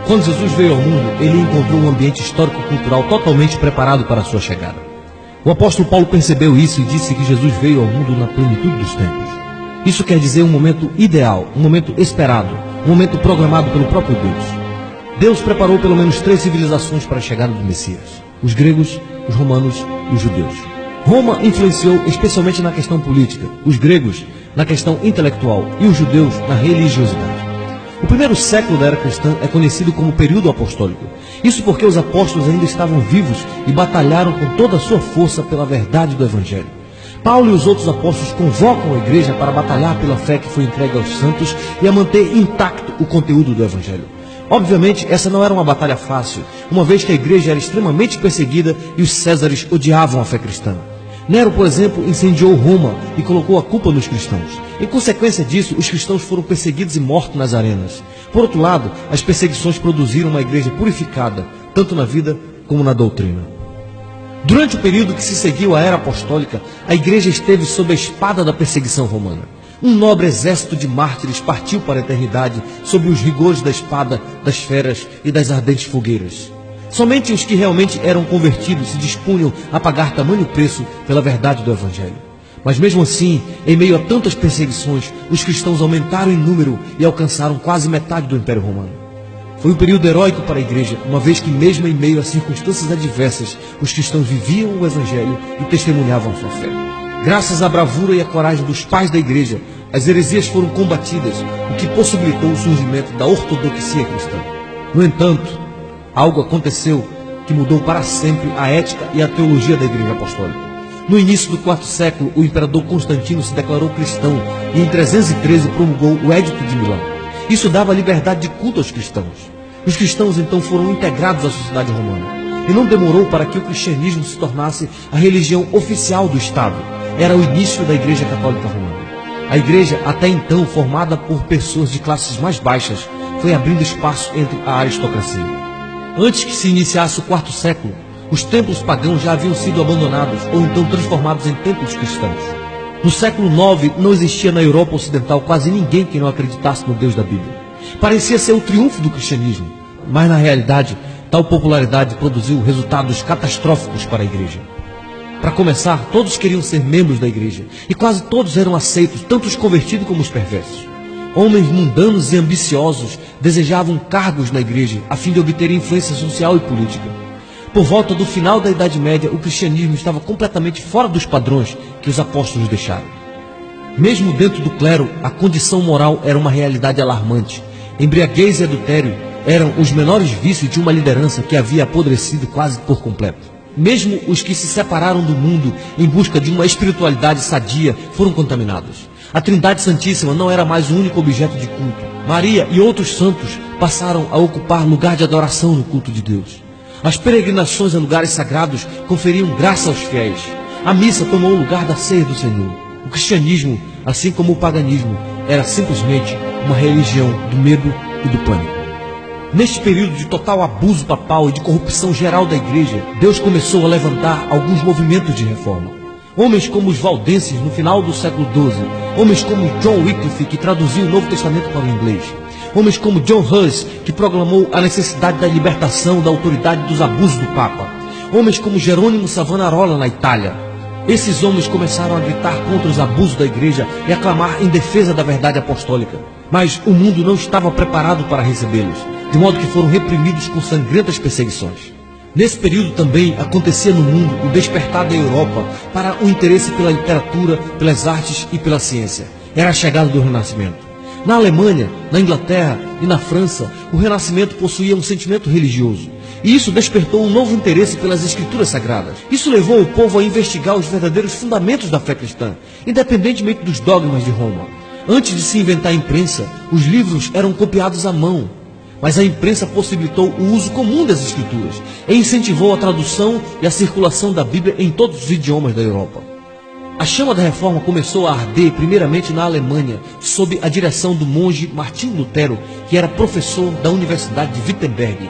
Quando Jesus veio ao mundo, ele encontrou um ambiente histórico-cultural totalmente preparado para a sua chegada. O apóstolo Paulo percebeu isso e disse que Jesus veio ao mundo na plenitude dos tempos. Isso quer dizer um momento ideal, um momento esperado, um momento programado pelo próprio Deus. Deus preparou pelo menos 3 civilizações para a chegada do Messias: os gregos, os romanos e os judeus. Roma influenciou especialmente na questão política, os gregos na questão intelectual e os judeus na religiosidade. O primeiro século da era cristã é conhecido como período apostólico. Isso porque os apóstolos ainda estavam vivos e batalharam com toda a sua força pela verdade do Evangelho. Paulo e os outros apóstolos convocam a igreja para batalhar pela fé que foi entregue aos santos e a manter intacto o conteúdo do Evangelho. Obviamente, essa não era uma batalha fácil, uma vez que a igreja era extremamente perseguida e os césares odiavam a fé cristã. Nero, por exemplo, incendiou Roma e colocou a culpa nos cristãos. Em consequência disso, os cristãos foram perseguidos e mortos nas arenas. Por outro lado, as perseguições produziram uma igreja purificada, tanto na vida como na doutrina. Durante o período que se seguiu à era apostólica, a igreja esteve sob a espada da perseguição romana. Um nobre exército de mártires partiu para a eternidade sob os rigores da espada, das feras e das ardentes fogueiras. Somente os que realmente eram convertidos se dispunham a pagar tamanho preço pela verdade do Evangelho. Mas mesmo assim, em meio a tantas perseguições, os cristãos aumentaram em número e alcançaram quase metade do Império Romano. Foi um período heróico para a igreja, uma vez que mesmo em meio a circunstâncias adversas, os cristãos viviam o Evangelho e testemunhavam sua fé. Graças à bravura e à coragem dos pais da igreja, as heresias foram combatidas, o que possibilitou o surgimento da ortodoxia cristã. No entanto, algo aconteceu que mudou para sempre a ética e a teologia da Igreja Apostólica. No início do IV século, o imperador Constantino se declarou cristão e em 313 promulgou o Édito de Milão. Isso dava liberdade de culto aos cristãos. Os cristãos então foram integrados à sociedade romana. E não demorou para que o cristianismo se tornasse a religião oficial do Estado. Era o início da Igreja Católica Romana. A igreja, até então formada por pessoas de classes mais baixas, foi abrindo espaço entre a aristocracia. Antes que se iniciasse o IV século, os templos pagãos já haviam sido abandonados ou então transformados em templos cristãos. No século IX, não existia na Europa Ocidental quase ninguém que não acreditasse no Deus da Bíblia. Parecia ser o triunfo do cristianismo, mas na realidade, tal popularidade produziu resultados catastróficos para a igreja. Para começar, todos queriam ser membros da igreja, e quase todos eram aceitos, tanto os convertidos como os perversos. Homens mundanos e ambiciosos desejavam cargos na igreja a fim de obter influência social e política. Por volta do final da Idade Média, o cristianismo estava completamente fora dos padrões que os apóstolos deixaram. Mesmo dentro do clero, a condição moral era uma realidade alarmante. Embriaguez e adultério eram os menores vícios de uma liderança que havia apodrecido quase por completo. Mesmo os que se separaram do mundo em busca de uma espiritualidade sadia foram contaminados. A Trindade Santíssima não era mais o único objeto de culto. Maria e outros santos passaram a ocupar lugar de adoração no culto de Deus. As peregrinações a lugares sagrados conferiam graça aos fiéis. A missa tomou o lugar da ceia do Senhor. O cristianismo, assim como o paganismo, era simplesmente uma religião do medo e do pânico. Neste período de total abuso papal e de corrupção geral da igreja, Deus começou a levantar alguns movimentos de reforma. Homens como os valdenses no final do século XII, homens como John Wycliffe, que traduziu o Novo Testamento para o inglês, homens como John Hus, que proclamou a necessidade da libertação da autoridade dos abusos do Papa, homens como Jerônimo Savonarola na Itália. Esses homens começaram a gritar contra os abusos da igreja e a clamar em defesa da verdade apostólica. Mas o mundo não estava preparado para recebê-los, de modo que foram reprimidos com sangrentas perseguições. Nesse período também acontecia no mundo o despertar da Europa para o interesse pela literatura, pelas artes e pela ciência. Era a chegada do Renascimento. Na Alemanha, na Inglaterra e na França, o Renascimento possuía um sentimento religioso. E isso despertou um novo interesse pelas escrituras sagradas. Isso levou o povo a investigar os verdadeiros fundamentos da fé cristã, independentemente dos dogmas de Roma. Antes de se inventar a imprensa, os livros eram copiados à mão. Mas a imprensa possibilitou o uso comum das escrituras e incentivou a tradução e a circulação da Bíblia em todos os idiomas da Europa. A chama da reforma começou a arder primeiramente na Alemanha, sob a direção do monge Martinho Lutero, que era professor da Universidade de Wittenberg.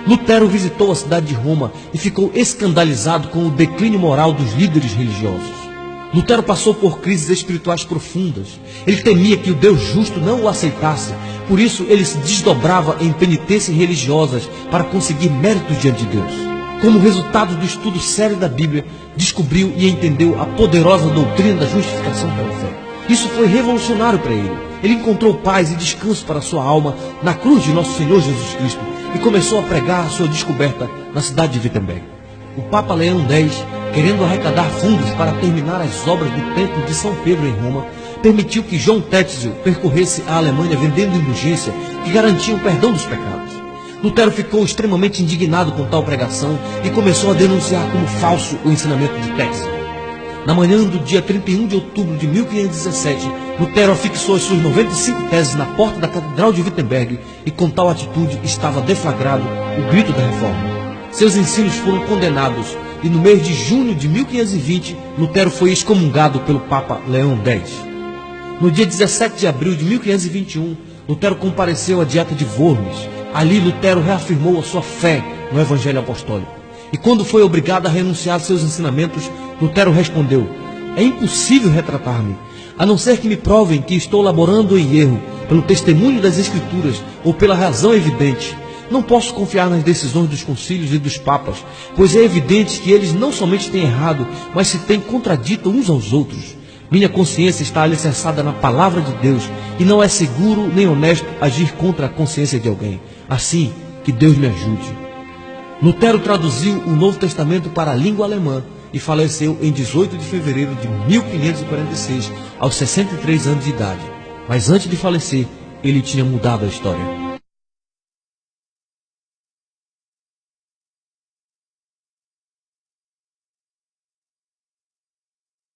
Lutero visitou a cidade de Roma e ficou escandalizado com o declínio moral dos líderes religiosos. Lutero passou por crises espirituais profundas. Ele temia que o Deus justo não o aceitasse, Por isso, ele se desdobrava em penitências religiosas para conseguir méritos diante de Deus. Como resultado do estudo sério da Bíblia, descobriu e entendeu a poderosa doutrina da justificação pela fé. Isso foi revolucionário para ele. Ele encontrou paz e descanso para sua alma na cruz de nosso Senhor Jesus Cristo e começou a pregar a sua descoberta na cidade de Wittenberg. O Papa Leão X, querendo arrecadar fundos para terminar as obras do Templo de São Pedro em Roma, permitiu que João Tetzel percorresse a Alemanha vendendo indulgência que garantia o perdão dos pecados. Lutero ficou extremamente indignado com tal pregação e começou a denunciar como falso o ensinamento de Tetzel. Na manhã do dia 31 de outubro de 1517, Lutero afixou as suas 95 teses na porta da Catedral de Wittenberg e com tal atitude estava deflagrado o grito da Reforma. Seus ensinos foram condenados e no mês de junho de 1520, Lutero foi excomungado pelo Papa Leão X. No dia 17 de abril de 1521, Lutero compareceu à Dieta de Worms. Ali, Lutero reafirmou a sua fé no Evangelho Apostólico. E quando foi obrigado a renunciar a seus ensinamentos, Lutero respondeu: é impossível retratar-me, a não ser que me provem que estou laborando em erro, pelo testemunho das Escrituras ou pela razão evidente. Não posso confiar nas decisões dos concílios e dos papas, pois é evidente que eles não somente têm errado, mas se têm contradito uns aos outros. Minha consciência está alicerçada na palavra de Deus e não é seguro nem honesto agir contra a consciência de alguém. Assim, que Deus me ajude. Lutero traduziu o Novo Testamento para a língua alemã e faleceu em 18 de fevereiro de 1546, aos 63 anos de idade. Mas antes de falecer, ele tinha mudado a história.